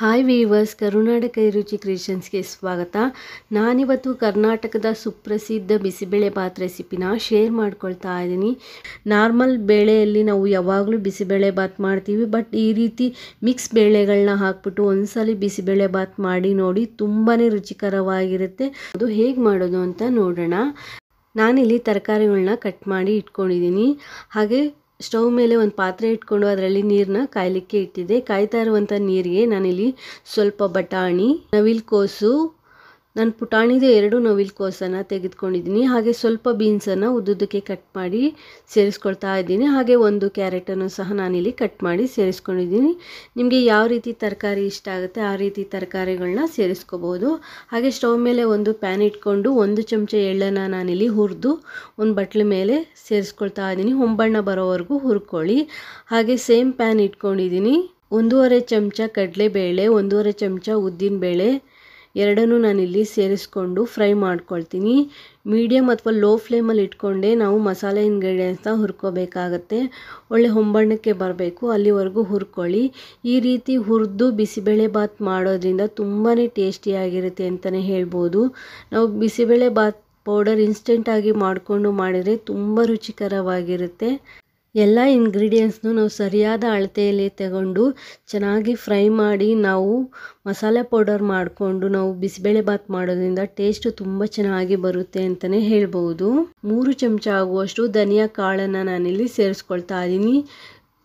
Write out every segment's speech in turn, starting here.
Hi viewers, ಕರುನಾಡ ಕೈರುಚಿ ಕ್ರಿಯೇಷನ್ಸ್ಗೆ ಸ್ವಾಗತ. ನಾನಿವತ್ತು ಕರ್ನಾಟಕದ ಸುಪ್ರಸಿದ್ಧ ಬಿಸಿಬೇಳೆಬಾತ್ ರೆಸಿಪಿನ ಶೇರ್ ಮಾಡ್ಕೊಳ್ತಾ ಇದ್ದೀನಿ. ನಾರ್ಮಲ್ ಬೇಳೆಯಲ್ಲಿ ನಾವು ಯಾವಾಗಲೂ ಬಿಸಿಬೇಳೆಬಾತ್ ಮಾಡ್ತೀವಿ, ಬಟ್ ಈ ರೀತಿ ಮಿಕ್ಸ್ ಬೇಳೆಗಳನ್ನ ಹಾಕ್ಬಿಟ್ಟು ಒಂದ್ಸಲಿ ಬಿಸಿಬೇಳೆಬಾತ್ ಮಾಡಿ ನೋಡಿ, ತುಂಬಾ ರುಚಿಕರವಾಗಿರುತ್ತೆ. ಅದು ಹೇಗೆ ಮಾಡೋದು ಅಂತ ನೋಡೋಣ. ನಾನಿಲ್ಲಿ ತರಕಾರಿಗಳನ್ನ ಕಟ್ ಮಾಡಿ ಇಟ್ಕೊಂಡಿದ್ದೀನಿ. ಹಾಗೆ ಸ್ಟವ್ ಮೇಲೆ ಒಂದು ಪಾತ್ರೆ ಇಟ್ಕೊಂಡು ಅದರಲ್ಲಿ ನೀರನ್ನ ಕಾಯಲಿಕ್ಕೆ ಇಟ್ಟಿದ್ದೆ. ಕಾಯ್ತಾ ಇರುವಂಥ ನೀರಿಗೆ ನಾನಿಲ್ಲಿ ಸ್ವಲ್ಪ ಬಟಾಣಿ, ನವಿಲುಕೋಸು, ನಾನು ಪುಟಾಣಿದು 2 ನವಿಲುಕೋಸನ್ನು ತೆಗೆದುಕೊಂಡಿದ್ದೀನಿ. ಹಾಗೆ ಸ್ವಲ್ಪ ಬೀನ್ಸನ್ನು ಉದ್ದುದ್ದಕ್ಕೆ ಕಟ್ ಮಾಡಿ ಸೇರಿಸ್ಕೊಳ್ತಾ ಇದ್ದೀನಿ. ಹಾಗೆ 1 ಕ್ಯಾರೆಟನ್ನು ಸಹ ನಾನಿಲ್ಲಿ ಕಟ್ ಮಾಡಿ ಸೇರಿಸ್ಕೊಂಡಿದ್ದೀನಿ. ನಿಮಗೆ ಯಾವ ರೀತಿ ತರಕಾರಿ ಇಷ್ಟ ಆಗುತ್ತೆ ಆ ರೀತಿ ತರಕಾರಿಗಳನ್ನ ಸೇರಿಸ್ಕೋಬೋದು. ಹಾಗೆ ಸ್ಟವ್ ಮೇಲೆ ಒಂದು ಪ್ಯಾನ್ ಇಟ್ಕೊಂಡು 1 ಚಮಚ ಎಳ್ಳನ್ನು ನಾನಿಲ್ಲಿ ಹುರಿದು ಒಂದು ಬಟ್ಲ ಮೇಲೆ ಸೇರಿಸ್ಕೊಳ್ತಾ ಇದ್ದೀನಿ. ಹೊಂಬಣ್ಣ ಬರೋವರೆಗೂ ಹುರ್ಕೊಳ್ಳಿ. ಹಾಗೆ ಸೇಮ್ ಪ್ಯಾನ್ ಇಟ್ಕೊಂಡಿದ್ದೀನಿ. 1.5 ಚಮಚ ಕಡಲೆಬೇಳೆ, 1.5 ಚಮಚ ಉದ್ದಿನಬೇಳೆ ಎರಡನ್ನೂ ನಾನಿಲ್ಲಿ ಸೇರಿಸ್ಕೊಂಡು ಫ್ರೈ ಮಾಡ್ಕೊಳ್ತೀನಿ. ಮೀಡಿಯಮ್ ಅಥವಾ ಲೋ ಫ್ಲೇಮಲ್ಲಿ ಇಟ್ಕೊಂಡೆ ನಾವು ಮಸಾಲೆ ಇಂಗ್ರೀಡಿಯೆಂಟ್ಸ್ನ ಹುರ್ಕೋಬೇಕಾಗತ್ತೆ. ಒಳ್ಳೆ ಹೊಂಬಣ್ಣಕ್ಕೆ ಬರಬೇಕು, ಅಲ್ಲಿವರೆಗೂ ಹುರ್ಕೊಳ್ಳಿ. ಈ ರೀತಿ ಹುರಿದು ಬಿಸಿಬೇಳೆಬಾತ್ ಮಾಡೋದ್ರಿಂದ ತುಂಬಾ ಟೇಸ್ಟಿಯಾಗಿರುತ್ತೆ ಅಂತಲೇ ಹೇಳ್ಬೋದು. ನಾವು ಬಿಸಿಬೇಳೆಬಾತ್ ಪೌಡರ್ ಇನ್ಸ್ಟೆಂಟಾಗಿ ಮಾಡಿಕೊಂಡು ಮಾಡಿದರೆ ತುಂಬ ರುಚಿಕರವಾಗಿರುತ್ತೆ. ಎಲ್ಲ ಇಂಗ್ರೀಡಿಯೆಂಟ್ಸ್ನು ನಾವು ಸರಿಯಾದ ಅಳತೆಯಲ್ಲಿ ತಗೊಂಡು ಚೆನ್ನಾಗಿ ಫ್ರೈ ಮಾಡಿ ನಾವು ಮಸಾಲೆ ಪೌಡರ್ ಮಾಡಿಕೊಂಡು ನಾವು ಬಿಸಿಬೇಳೆಬಾತ್ ಮಾಡೋದ್ರಿಂದ ಟೇಸ್ಟ್ ತುಂಬ ಚೆನ್ನಾಗಿ ಬರುತ್ತೆ ಅಂತಲೇ ಹೇಳ್ಬೋದು. 3 ಚಮಚ ಆಗುವಷ್ಟು ಧನಿಯಾ ಕಾಳನ್ನು ನಾನಿಲ್ಲಿ ಸೇರಿಸ್ಕೊಳ್ತಾ ಇದ್ದೀನಿ.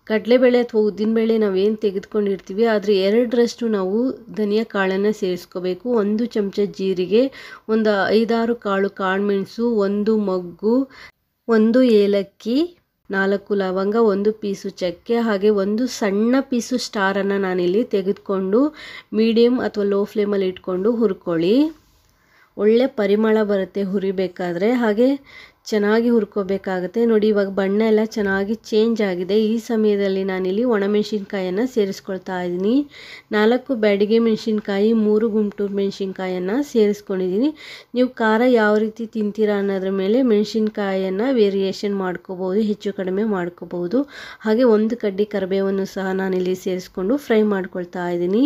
ಕಡಲೆಬೇಳೆ ಅಥವಾ ಉದ್ದಿನಬೇಳೆ ನಾವೇನು ತೆಗೆದುಕೊಂಡಿರ್ತೀವಿ ಅದರ 2ರಷ್ಟು ನಾವು ಧನಿಯಾ ಕಾಳನ್ನು ಸೇರಿಸ್ಕೋಬೇಕು. 1 ಚಮಚ ಜೀರಿಗೆ, ಒಂದು 5-6 ಕಾಳುಮೆಣಸು, 1 ಮೊಗ್ಗು, 1 ಏಲಕ್ಕಿ, 4 ಲವಂಗ, 1 ಪೀಸು ಚಕ್ಕೆ, ಹಾಗೆ 1 ಸಣ್ಣ ಪೀಸು ಸ್ಟಾರನ್ನು ನಾನಿಲ್ಲಿ ತೆಗೆದುಕೊಂಡು ಮೀಡಿಯಮ್ ಅಥವಾ ಲೋ ಫ್ಲೇಮಲ್ಲಿ ಇಟ್ಕೊಂಡು ಹುರ್ಕೊಳ್ಳಿ. ಒಳ್ಳೆ ಪರಿಮಳ ಬರುತ್ತೆ ಹುರಿಬೇಕಾದ್ರೆ. ಹಾಗೆ ಚೆನ್ನಾಗಿ ಹುರ್ಕೋಬೇಕಾಗುತ್ತೆ. ನೋಡಿ, ಇವಾಗ ಬಣ್ಣ ಎಲ್ಲ ಚೆನ್ನಾಗಿ ಚೇಂಜ್ ಆಗಿದೆ. ಈ ಸಮಯದಲ್ಲಿ ನಾನಿಲ್ಲಿ ಒಣಮೆಣಸಿನ್ಕಾಯನ್ನು ಸೇರಿಸ್ಕೊಳ್ತಾ ಇದ್ದೀನಿ. 4 ಬ್ಯಾಡಗಿ ಮೆಣಸಿನ್ಕಾಯಿ, 3 ಗುಂಟೂರು ಮೆಣಸಿನ್ಕಾಯನ್ನು ಸೇರಿಸ್ಕೊಂಡಿದ್ದೀನಿ. ನೀವು ಖಾರ ಯಾವ ರೀತಿ ತಿಂತೀರಾ ಅನ್ನೋದ್ರ ಮೇಲೆ ಮೆಣಸಿನ್ಕಾಯನ್ನು ವೇರಿಯೇಷನ್ ಮಾಡ್ಕೋಬೋದು, ಹೆಚ್ಚು ಕಡಿಮೆ ಮಾಡ್ಕೋಬೋದು. ಹಾಗೆ 1 ಕಡ್ಡಿ ಕರಿಬೇವನ್ನು ಸಹ ನಾನಿಲ್ಲಿ ಸೇರಿಸ್ಕೊಂಡು ಫ್ರೈ ಮಾಡ್ಕೊಳ್ತಾ ಇದ್ದೀನಿ.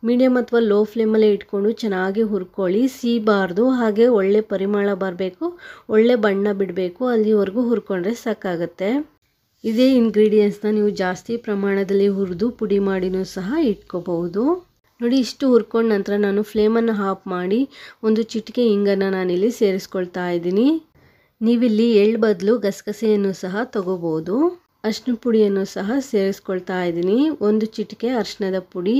ಮೀಡಿಯಮ್ ಅಥವಾ ಲೋ ಫ್ಲೇಮಲ್ಲೇ ಇಟ್ಕೊಂಡು ಚೆನ್ನಾಗಿ ಹುರ್ಕೊಳ್ಳಿ, ಸೀಬಾರ್ದು. ಹಾಗೆ ಒಳ್ಳೆ ಪರಿಮಳ ಬರಬೇಕು, ಒಳ್ಳೆ ಬಣ್ಣ ಬಿಡಬೇಕು, ಅಲ್ಲಿವರೆಗೂ ಹುರ್ಕೊಂಡ್ರೆ ಸಾಕಾಗುತ್ತೆ. ಇದೇ ಇಂಗ್ರೀಡಿಯೆಂಟ್ಸ್ನ ನೀವು ಜಾಸ್ತಿ ಪ್ರಮಾಣದಲ್ಲಿ ಹುರಿದು ಪುಡಿ ಮಾಡಿನೂ ಸಹ ಇಟ್ಕೋಬಹುದು. ನೋಡಿ, ಇಷ್ಟು ಹುರ್ಕೊಂಡ ನಂತರ ನಾನು ಫ್ಲೇಮನ್ನು ಆಫ್ ಮಾಡಿ 1 ಚಿಟಿಕೆ ಇಂಗನ್ನು ನಾನಿಲ್ಲಿ ಸೇರಿಸ್ಕೊಳ್ತಾ ಇದ್ದೀನಿ. ನೀವಿಲ್ಲಿ ಎಳ್ಳು ಬದಲು ಗಸಗಸೆಯನ್ನು ಸಹ ತಗೋಬೋದು. ಅರಿಶಿನ ಪುಡಿಯನ್ನು ಸಹ ಸೇರಿಸ್ಕೊಳ್ತಾ ಇದ್ದೀನಿ. 1 ಚಿಟಿಕೆ ಅರಿಶಿನದ ಪುಡಿ.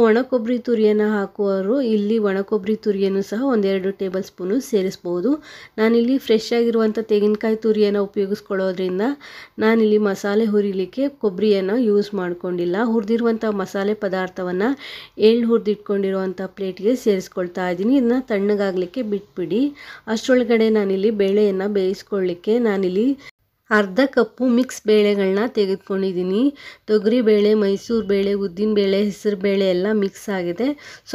ಒಣ ಕೊಬ್ಬರಿ ತುರಿಯನ್ನು ಹಾಕುವವರು ಇಲ್ಲಿ ಒಣ ಕೊಬ್ಬರಿ ತುರಿಯನ್ನು ಸಹ 1-2 ಟೇಬಲ್ ಸ್ಪೂನು ಸೇರಿಸ್ಬೋದು. ನಾನಿಲ್ಲಿ ಫ್ರೆಶ್ ಆಗಿರುವಂಥ ತೆಂಗಿನಕಾಯಿ ತುರಿಯನ್ನು ಉಪಯೋಗಿಸ್ಕೊಳ್ಳೋದ್ರಿಂದ ನಾನಿಲ್ಲಿ ಮಸಾಲೆ ಹುರಿಲಿಕ್ಕೆ ಕೊಬ್ಬರಿಯನ್ನು ಯೂಸ್ ಮಾಡ್ಕೊಂಡಿಲ್ಲ. ಹುರಿದಿರುವಂಥ ಮಸಾಲೆ ಪದಾರ್ಥವನ್ನು ಎಳ್ಳು ಹುರಿದಿಟ್ಕೊಂಡಿರುವಂಥ ಪ್ಲೇಟ್ಗೆ ಸೇರಿಸ್ಕೊಳ್ತಾ ಇದ್ದೀನಿ. ಇದನ್ನ ತಣ್ಣಗಾಗಲಿಕ್ಕೆ ಬಿಟ್ಬಿಡಿ. ಅಷ್ಟರೊಳಗಡೆ ನಾನಿಲ್ಲಿ ಬೇಳೆಯನ್ನು ಬೇಯಿಸ್ಕೊಳ್ಳಿಕ್ಕೆ ನಾನಿಲ್ಲಿ ಅರ್ಧ ಕಪ್ಪು ಮಿಕ್ಸ್ ಬೇಳೆಗಳನ್ನ ತೆಗೆದುಕೊಂಡಿದ್ದೀನಿ. ತೊಗರಿಬೇಳೆ, ಮೈಸೂರು ಬೇಳೆ, ಉದ್ದಿನಬೇಳೆ, ಹೆಸರು ಬೇಳೆ ಎಲ್ಲ ಮಿಕ್ಸ್ ಆಗಿದೆ.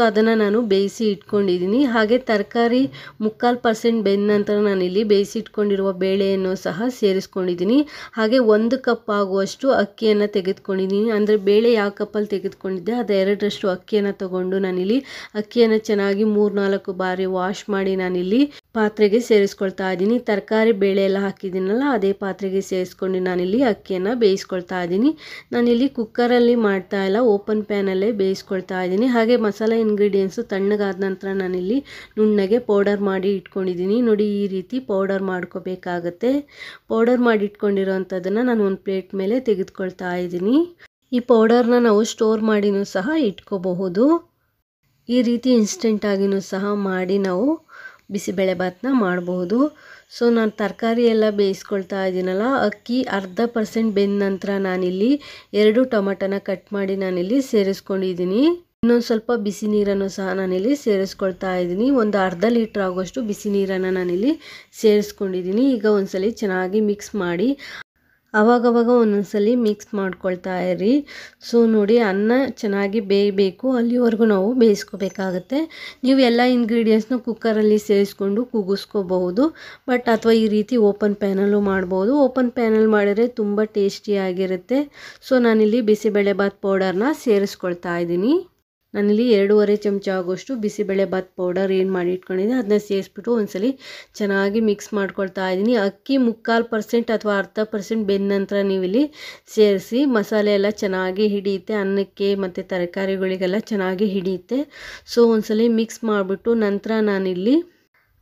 ಅದನ್ನು ನಾನು ಬೇಯಿಸಿ ಇಟ್ಕೊಂಡಿದ್ದೀನಿ. ಹಾಗೆ ತರಕಾರಿ 3/4% ಬೆಂದ ನಂತರ ನಾನಿಲ್ಲಿ ಬೇಯಿಸಿ ಇಟ್ಕೊಂಡಿರುವ ಬೇಳೆಯನ್ನು ಸಹ ಸೇರಿಸ್ಕೊಂಡಿದ್ದೀನಿ. ಹಾಗೆ 1 ಕಪ್ ಆಗುವಷ್ಟು ಅಕ್ಕಿಯನ್ನು ತೆಗೆದುಕೊಂಡಿದ್ದೀನಿ. ಅಂದರೆ ಬೇಳೆ ಯಾವ ಕಪ್ಪಲ್ಲಿ ತೆಗೆದುಕೊಂಡಿದ್ದೆ ಅದು 2ರಷ್ಟು ಅಕ್ಕಿಯನ್ನು ತಗೊಂಡು ನಾನಿಲ್ಲಿ ಅಕ್ಕಿಯನ್ನು ಚೆನ್ನಾಗಿ 3-4 ಬಾರಿ ವಾಶ್ ಮಾಡಿ ನಾನಿಲ್ಲಿ ಪಾತ್ರೆಗೆ ಸೇರಿಸ್ಕೊಳ್ತಾ ಇದ್ದೀನಿ. ತರಕಾರಿ ಬೇಳೆ ಎಲ್ಲ ಹಾಕಿದ್ದೀನಲ್ಲ ಅದೇ ಪಾತ್ರೆಗೆ ಸೇರಿಸ್ಕೊಂಡು ನಾನಿಲ್ಲಿ ಅಕ್ಕಿಯನ್ನು ಬೇಯಿಸ್ಕೊಳ್ತಾ ಇದ್ದೀನಿ. ನಾನಿಲ್ಲಿ ಕುಕ್ಕರಲ್ಲಿ ಮಾಡ್ತಾ ಇಲ್ಲ, ಓಪನ್ ಪ್ಯಾನಲ್ಲೇ ಬೇಯಿಸ್ಕೊಳ್ತಾ ಇದ್ದೀನಿ. ಹಾಗೆ ಮಸಾಲೆ ಇಂಗ್ರೀಡಿಯೆಂಟ್ಸು ತಣ್ಣಗಾದ ನಂತರ ನಾನಿಲ್ಲಿ ನುಣ್ಣಗೆ ಪೌಡರ್ ಮಾಡಿ ಇಟ್ಕೊಂಡಿದ್ದೀನಿ. ನೋಡಿ, ಈ ರೀತಿ ಪೌಡರ್ ಮಾಡ್ಕೋಬೇಕಾಗತ್ತೆ. ಪೌಡರ್ ಮಾಡಿ ಇಟ್ಕೊಂಡಿರೋವಂಥದ್ದನ್ನು ನಾನು ಒಂದು ಪ್ಲೇಟ್ ಮೇಲೆ ತೆಗೆದುಕೊಳ್ತಾ ಇದ್ದೀನಿ. ಈ ಪೌಡರ್ನ ನಾವು ಸ್ಟೋರ್ ಮಾಡಿನೂ ಸಹ ಇಟ್ಕೋಬಹುದು. ಈ ರೀತಿ ಇನ್ಸ್ಟೆಂಟಾಗಿನೂ ಸಹ ಮಾಡಿ ನಾವು ಬಿಸಿಬೇಳೆಬಾತನ್ನ ಮಾಡಬಹುದು. ನಾನು ತರಕಾರಿ ಎಲ್ಲ ಬೇಯಿಸ್ಕೊಳ್ತಾ ಇದ್ದೀನಲ್ಲ, ಅಕ್ಕಿ 1/2% ಬೆಂದ ನಂತರ ನಾನಿಲ್ಲಿ 2 ಟೊಮೆಟೊನ ಕಟ್ ಮಾಡಿ ನಾನಿಲ್ಲಿ ಸೇರಿಸ್ಕೊಂಡಿದ್ದೀನಿ. ಇನ್ನೊಂದು ಸ್ವಲ್ಪ ಬಿಸಿ ನೀರನ್ನು ಸಹ ನಾನಿಲ್ಲಿ ಸೇರಿಸ್ಕೊಳ್ತಾ ಇದ್ದೀನಿ. ಒಂದು ಅರ್ಧ ಲೀಟ್ರ್ ಆಗುವಷ್ಟು ಬಿಸಿ ನೀರನ್ನು ನಾನಿಲ್ಲಿ ಸೇರಿಸ್ಕೊಂಡಿದ್ದೀನಿ. ಈಗ ಒಂದ್ಸಲಿ ಚೆನ್ನಾಗಿ ಮಿಕ್ಸ್ ಮಾಡಿ ಆವಾಗವಾಗ ಒಂದೊಂದ್ಸಲಿ ಮಿಕ್ಸ್ ಮಾಡ್ಕೊಳ್ತಾ ಇರಿ. ನೋಡಿ, ಅನ್ನ ಚೆನ್ನಾಗಿ ಬೇಯಬೇಕು, ಅಲ್ಲಿವರೆಗೂ ನಾವು ಬೇಯಿಸ್ಕೋಬೇಕಾಗತ್ತೆ. ನೀವು ಎಲ್ಲ ಇಂಗ್ರೀಡಿಯೆಂಟ್ಸ್ನ ಕುಕ್ಕರಲ್ಲಿ ಸೇರಿಸ್ಕೊಂಡು ಕೂಗಿಸ್ಕೋಬಹುದು, ಅಥವಾ ಈ ರೀತಿ ಓಪನ್ ಪ್ಯಾನಲ್ಲೂ ಮಾಡ್ಬೋದು. ಓಪನ್ ಪ್ಯಾನಲ್ಲಿ ಮಾಡಿದರೆ ತುಂಬ ಟೇಸ್ಟಿಯಾಗಿರುತ್ತೆ. ನಾನಿಲ್ಲಿ ಬಿಸಿಬೇಳೆಬಾತ್ ಪೌಡರ್ನ ಸೇರಿಸ್ಕೊಳ್ತಾ ಇದ್ದೀನಿ. ನಾನಿಲ್ಲಿ 2.5 ಚಮಚ ಆಗೋಷ್ಟು ಬಿಸಿಬೇಳೆಬಾತ್ ಪೌಡರ್ ಏನು ಮಾಡಿ ಇಟ್ಕೊಂಡಿದ್ದೆ ಅದನ್ನ ಸೇರಿಸ್ಬಿಟ್ಟು ಒಂದ್ಸಲಿ ಚೆನ್ನಾಗಿ ಮಿಕ್ಸ್ ಮಾಡ್ಕೊಳ್ತಾ ಇದ್ದೀನಿ. ಅಕ್ಕಿ 3/4% ಅಥವಾ 1/2% ಬೆಂದ ನಂತರ ನೀವಿಲ್ಲಿ ಸೇರಿಸಿ. ಮಸಾಲೆ ಎಲ್ಲ ಚೆನ್ನಾಗಿ ಹಿಡಿಯುತ್ತೆ, ಅನ್ನಕ್ಕೆ ಮತ್ತು ತರಕಾರಿಗಳಿಗೆಲ್ಲ ಚೆನ್ನಾಗಿ ಹಿಡಿಯುತ್ತೆ. ಸೊ ಒಂದ್ಸಲಿ ಮಿಕ್ಸ್ ಮಾಡಿಬಿಟ್ಟು ನಂತರ ನಾನಿಲ್ಲಿ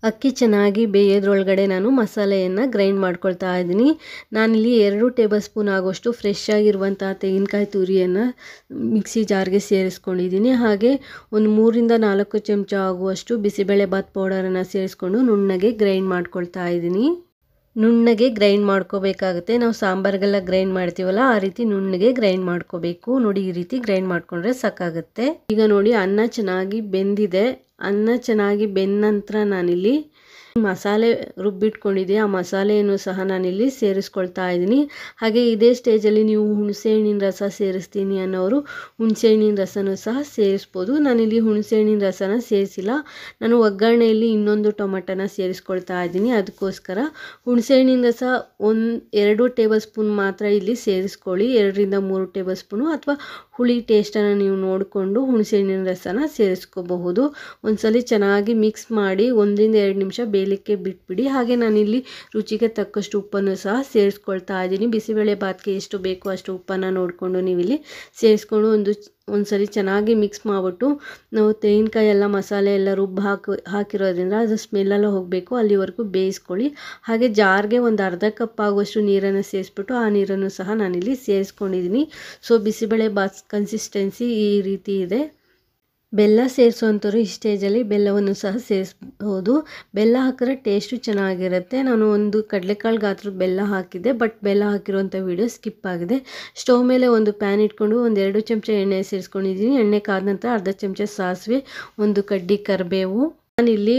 ಅಕ್ಕಿ ಚೆನ್ನಾಗಿ ಬೇಯೋದ್ರೊಳಗಡೆ ನಾನು ಮಸಾಲೆಯನ್ನು ಗ್ರೈಂಡ್ ಮಾಡ್ಕೊಳ್ತಾ ಇದ್ದೀನಿ. ನಾನಿಲ್ಲಿ 2 ಟೇಬಲ್ ಸ್ಪೂನ್ ಆಗೋಷ್ಟು ಫ್ರೆಶ್ ಆಗಿರುವಂಥ ತೆಂಗಿನಕಾಯಿ ತುರಿಯನ್ನು ಮಿಕ್ಸಿ ಜಾರ್ಗೆ ಸೇರಿಸ್ಕೊಂಡಿದ್ದೀನಿ. ಹಾಗೆ ಒಂದು 3-4 ಚಮಚ ಆಗುವಷ್ಟು ಬಿಸಿಬೇಳೆಬಾತ್ ಪೌಡರನ್ನು ಸೇರಿಸ್ಕೊಂಡು ನುಣ್ಣಗೆ ಗ್ರೈಂಡ್ ಮಾಡ್ಕೊಳ್ತಾ ಇದ್ದೀನಿ. ನುಣ್ಣಗೆ ಗ್ರೈಂಡ್ ಮಾಡ್ಕೋಬೇಕಾಗುತ್ತೆ. ನಾವು ಸಾಂಬಾರಿಗೆಲ್ಲ ಗ್ರೈಂಡ್ ಮಾಡ್ತೀವಲ್ಲ ಆ ರೀತಿ ನುಣ್ಣಗೆ ಗ್ರೈಂಡ್ ಮಾಡ್ಕೋಬೇಕು. ನೋಡಿ, ಈ ರೀತಿ ಗ್ರೈಂಡ್ ಮಾಡ್ಕೊಂಡ್ರೆ ಸಾಕಾಗುತ್ತೆ. ಈಗ ನೋಡಿ, ಅನ್ನ ಚೆನ್ನಾಗಿ ಬೆಂದಿದೆ. ಅನ್ನ ಚೆನ್ನಾಗಿ ಬೆಂದ ನಂತರ ನಾನಿಲ್ಲಿ ಮಸಾಲೆ ರುಬ್ಬಿಟ್ಕೊಂಡಿದ್ದೆ ಆ ಮಸಾಲೆಯನ್ನು ಸಹ ನಾನಿಲ್ಲಿ ಸೇರಿಸ್ಕೊಳ್ತಾ ಇದ್ದೀನಿ. ಹಾಗೆ ಇದೇ ಸ್ಟೇಜಲ್ಲಿ ನೀವು ಹುಣಸೆಹಣ್ಣಿನ ರಸ ಸೇರಿಸ್ತೀನಿ ಅನ್ನೋರು ಹುಣಸೆಹಣ್ಣಿನ ರಸನೂ ಸಹ ಸೇರಿಸ್ಬೋದು. ನಾನಿಲ್ಲಿ ಹುಣಸೆಹಣ್ಣಿನ ರಸನ ಸೇರಿಸಿಲ್ಲ. ನಾನು ಒಗ್ಗರಣೆಯಲ್ಲಿ ಇನ್ನೊಂದು ಟೊಮೆಟೊನ ಸೇರಿಸ್ಕೊಳ್ತಾ ಇದ್ದೀನಿ. ಅದಕ್ಕೋಸ್ಕರ ಹುಣಸೆಹಣ್ಣಿನ ರಸ 2 ಟೇಬಲ್ ಸ್ಪೂನ್ ಮಾತ್ರ ಇಲ್ಲಿ ಸೇರಿಸ್ಕೊಳ್ಳಿ. 2-3 ಟೇಬಲ್ ಸ್ಪೂನು ಅಥವಾ ಹುಳಿ ಟೇಸ್ಟನ್ನು ನೀವು ನೋಡಿಕೊಂಡು ಹುಣಸೆಹಣ್ಣಿನ ರಸನ ಸೇರಿಸ್ಕೋಬಹುದು. ಒಂದ್ಸಲಿ ಚೆನ್ನಾಗಿ ಮಿಕ್ಸ್ ಮಾಡಿ 1-2 ನಿಮಿಷ ಬೇಯಲಿಕ್ಕೆ ಬಿಟ್ಬಿಡಿ. ಹಾಗೆ ನಾನಿಲ್ಲಿ ರುಚಿಗೆ ತಕ್ಕಷ್ಟು ಉಪ್ಪನ್ನು ಸಹ ಸೇರಿಸ್ಕೊಳ್ತಾ ಇದ್ದೀನಿ. ಬಿಸಿಬೇಳೆಬಾತ್ಗೆ ಎಷ್ಟು ಬೇಕೋ ಅಷ್ಟು ಉಪ್ಪನ್ನು ನೋಡಿಕೊಂಡು ನೀವಿಲ್ಲಿ ಸೇರಿಸ್ಕೊಂಡು ಒಂದ್ಸಲಿ ಚೆನ್ನಾಗಿ ಮಿಕ್ಸ್ ಮಾಡಿಬಿಟ್ಟು ನಾವು ತೆಂಗಿನಕಾಯಿ ಎಲ್ಲ ಮಸಾಲೆ ಎಲ್ಲ ಹಾಕಿರೋದ್ರಿಂದ ಅದು ಸ್ಮೆಲ್ಲೆಲ್ಲ ಹೋಗಬೇಕು, ಅಲ್ಲಿವರೆಗೂ ಬೇಯಿಸ್ಕೊಳ್ಳಿ. ಹಾಗೆ ಜಾರ್ಗೆ ಒಂದು ಅರ್ಧ ಕಪ್ ಆಗುವಷ್ಟು ನೀರನ್ನು ಸೇರಿಸ್ಬಿಟ್ಟು ಆ ನೀರನ್ನು ಸಹ ನಾನಿಲ್ಲಿ ಸೇರಿಸ್ಕೊಂಡಿದ್ದೀನಿ. ಸೊ ಬಿಸಿಬೇಳೆಬಾತ್ ಕನ್ಸಿಸ್ಟೆನ್ಸಿ ಈ ರೀತಿ ಇದೆ. ಬೆಲ್ಲ ಸೇರಿಸುವಂಥವ್ರು ಈ ಸ್ಟೇಜಲ್ಲಿ ಬೆಲ್ಲವನ್ನು ಸಹ ಸೇರಿಸ್ಬೋದು. ಬೆಲ್ಲ ಹಾಕಿದ್ರೆ ಟೇಸ್ಟು ಚೆನ್ನಾಗಿರುತ್ತೆ. ನಾನು ಒಂದು ಕಡಲೆಕಾಳು ಗಾತ್ರದ ಬೆಲ್ಲ ಹಾಕಿದ್ದೆ, ಬಟ್ ಬೆಲ್ಲ ಹಾಕಿರುವಂಥ ವಿಡಿಯೋ ಸ್ಕಿಪ್ ಆಗಿದೆ. ಸ್ಟವ್ ಮೇಲೆ ಒಂದು ಪ್ಯಾನ್ ಇಟ್ಕೊಂಡು 2 ಚಮಚ ಎಣ್ಣೆ ಸೇರಿಸ್ಕೊಂಡಿದ್ದೀನಿ. ಎಣ್ಣೆ ಕಾದ ನಂತರ ಅರ್ಧ ಚಮಚ ಸಾಸಿವೆ, 1 ಕಡ್ಡಿ ಕರಿಬೇವು, ನಾನಿಲ್ಲಿ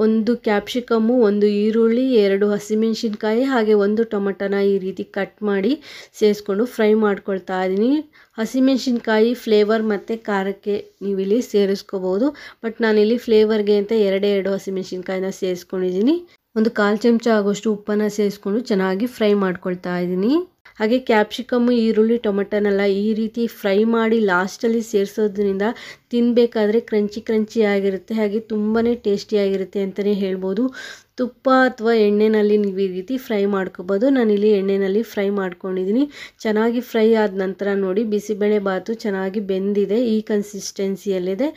1 ಕ್ಯಾಪ್ಸಿಕಮ್ಮು, 1 ಈರುಳ್ಳಿ, 2 ಹಸಿಮೆಣಸಿನ್ಕಾಯಿ ಹಾಗೆ 1 ಟೊಮೆಟೊನ ಈ ರೀತಿ ಕಟ್ ಮಾಡಿ ಸೇರಿಸ್ಕೊಂಡು ಫ್ರೈ ಮಾಡ್ಕೊಳ್ತಾ ಇದ್ದೀನಿ. ಹಸಿಮೆಣಸಿನ್ಕಾಯಿ ಫ್ಲೇವರ್ ಮತ್ತು ಖಾರಕ್ಕೆ ನೀವಿಲ್ಲಿ ಸೇರಿಸ್ಕೋಬೋದು, ಬಟ್ ನಾನಿಲ್ಲಿ ಫ್ಲೇವರ್ಗೆ ಅಂತ 2 ಹಸಿಮೆಣಸಿನ್ಕಾಯಿನ ಸೇರಿಸ್ಕೊಂಡಿದ್ದೀನಿ. 1/4 ಚಮಚ ಆಗೋಷ್ಟು ಉಪ್ಪನ್ನು ಸೇರಿಸ್ಕೊಂಡು ಚೆನ್ನಾಗಿ ಫ್ರೈ ಮಾಡ್ಕೊಳ್ತಾ ಇದ್ದೀನಿ. ಹಾಗೆ ಕ್ಯಾಪ್ಸಿಕಮ್ಮು, ಈರುಳ್ಳಿ, ಟೊಮೆಟೊನೆಲ್ಲ ಈ ರೀತಿ ಫ್ರೈ ಮಾಡಿ ಲಾಸ್ಟಲ್ಲಿ ಸೇರಿಸೋದ್ರಿಂದ ತಿನ್ನಬೇಕಾದ್ರೆ ಕ್ರಂಚಿ ಆಗಿರುತ್ತೆ. ಹಾಗೆ ತುಂಬಾ ಟೇಸ್ಟಿಯಾಗಿರುತ್ತೆ ಅಂತಲೇ ಹೇಳ್ಬೋದು. ತುಪ್ಪ ಅಥವಾ ಎಣ್ಣೆಯಲ್ಲಿ ನೀವು ಈ ರೀತಿ ಫ್ರೈ ಮಾಡ್ಕೋಬೋದು. ನಾನಿಲ್ಲಿ ಎಣ್ಣೆಯಲ್ಲಿ ಫ್ರೈ ಮಾಡ್ಕೊಂಡಿದ್ದೀನಿ. ಚೆನ್ನಾಗಿ ಫ್ರೈ ಆದ ನಂತರ ನೋಡಿ, ಬಿಸಿಬೇಳೆಬಾತು ಚೆನ್ನಾಗಿ ಬೆಂದಿದೆ, ಈ ಕನ್ಸಿಸ್ಟೆನ್ಸಿಯಲ್ಲಿದೆ.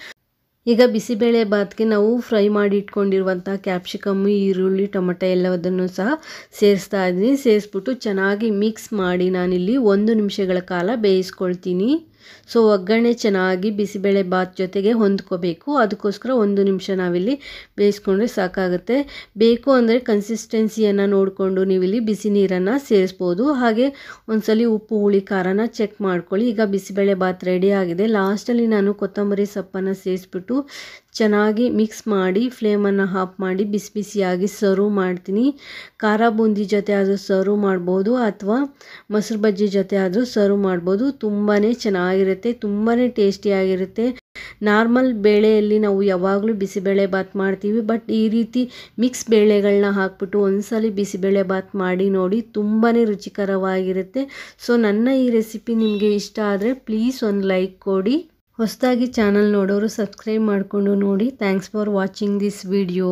ಈಗ ಬಿಸಿಬೇಳೆಬಾತ್ಗೆ ನಾವು ಫ್ರೈ ಮಾಡಿ ಇಟ್ಕೊಂಡಿರುವಂಥ ಕ್ಯಾಪ್ಸಿಕಮ್ಮು, ಈರುಳ್ಳಿ, ಟೊಮೆಟೊ ಎಲ್ಲದನ್ನು ಸಹ ಸೇರಿಸ್ತಾ ಇದ್ದೀನಿ. ಸೇರಿಸ್ಬಿಟ್ಟು ಚೆನ್ನಾಗಿ ಮಿಕ್ಸ್ ಮಾಡಿ ನಾನಿಲ್ಲಿ 1 ನಿಮಿಷಗಳ ಕಾಲ ಬೇಯಿಸ್ಕೊಳ್ತೀನಿ. ಸೊ ಒಗ್ಗರಣೆ ಚೆನ್ನಾಗಿ ಬಿಸಿಬೇಳೆಬಾತ್ ಜೊತೆಗೆ ಹೊಂದ್ಕೋಬೇಕು. ಅದಕ್ಕೋಸ್ಕರ 1 ನಿಮಿಷ ನಾವಿಲ್ಲಿ ಬೇಯಿಸ್ಕೊಂಡ್ರೆ ಸಾಕಾಗುತ್ತೆ. ಬೇಕು ಅಂದರೆ ಕನ್ಸಿಸ್ಟೆನ್ಸಿಯನ್ನು ನೋಡಿಕೊಂಡು ನೀವಿಲ್ಲಿ ಬಿಸಿ ನೀರನ್ನು ಸೇರಿಸ್ಬೋದು. ಹಾಗೆ ಒಂದ್ಸಲಿ ಉಪ್ಪು, ಹುಳಿ, ಖಾರನ ಚೆಕ್ ಮಾಡ್ಕೊಳ್ಳಿ. ಈಗ ಬಿಸಿಬೇಳೆಬಾತ್ ರೆಡಿ ಆಗಿದೆ. ಲಾಸ್ಟಲ್ಲಿ ನಾನು ಕೊತ್ತಂಬರಿ ಸೊಪ್ಪನ್ನು ಸೇರಿಸ್ಬಿಟ್ಟು ಚೆನ್ನಾಗಿ ಮಿಕ್ಸ್ ಮಾಡಿ ಫ್ಲೇಮನ್ನು ಆಫ್ ಮಾಡಿ ಬಿಸಿಯಾಗಿ ಸರ್ವ್ ಮಾಡ್ತೀನಿ. ಖಾರ ಬೂಂದಿ ಜೊತೆ ಆದರೂ ಸರ್ವ್ ಮಾಡ್ಬೋದು ಅಥವಾ ಮೊಸರು ಬಜ್ಜಿ ಜೊತೆ ಆದರೂ ಸರ್ವ್ ಮಾಡ್ಬೋದು. ತುಂಬಾ ಚೆನ್ನಾಗಿರುತ್ತೆ, ತುಂಬಾ ಟೇಸ್ಟಿಯಾಗಿರುತ್ತೆ. ನಾರ್ಮಲ್ ಬೇಳೆಯಲ್ಲಿ ನಾವು ಯಾವಾಗಲೂ ಬಿಸಿಬೇಳೆಬಾತ್ ಮಾಡ್ತೀವಿ, ಬಟ್ ಈ ರೀತಿ ಮಿಕ್ಸ್ ಬೇಳೆಗಳನ್ನ ಹಾಕ್ಬಿಟ್ಟು ಒಂದ್ಸಲಿ ಬಿಸಿಬೇಳೆಬಾತ್ ಮಾಡಿ ನೋಡಿ, ತುಂಬಾ ರುಚಿಕರವಾಗಿರುತ್ತೆ. ಸೊ ನನ್ನ ಈ ರೆಸಿಪಿ ನಿಮಗೆ ಇಷ್ಟ ಆದರೆ ಪ್ಲೀಸ್ ಒಂದು ಲೈಕ್ ಕೊಡಿ. ಹೊಸದಾಗಿ ಚಾನಲ್ ನೋಡೋರು ಸಬ್ಸ್ಕ್ರೈಬ್ ಮಾಡಿಕೊಂಡು ನೋಡಿ. Thanks for watching this video.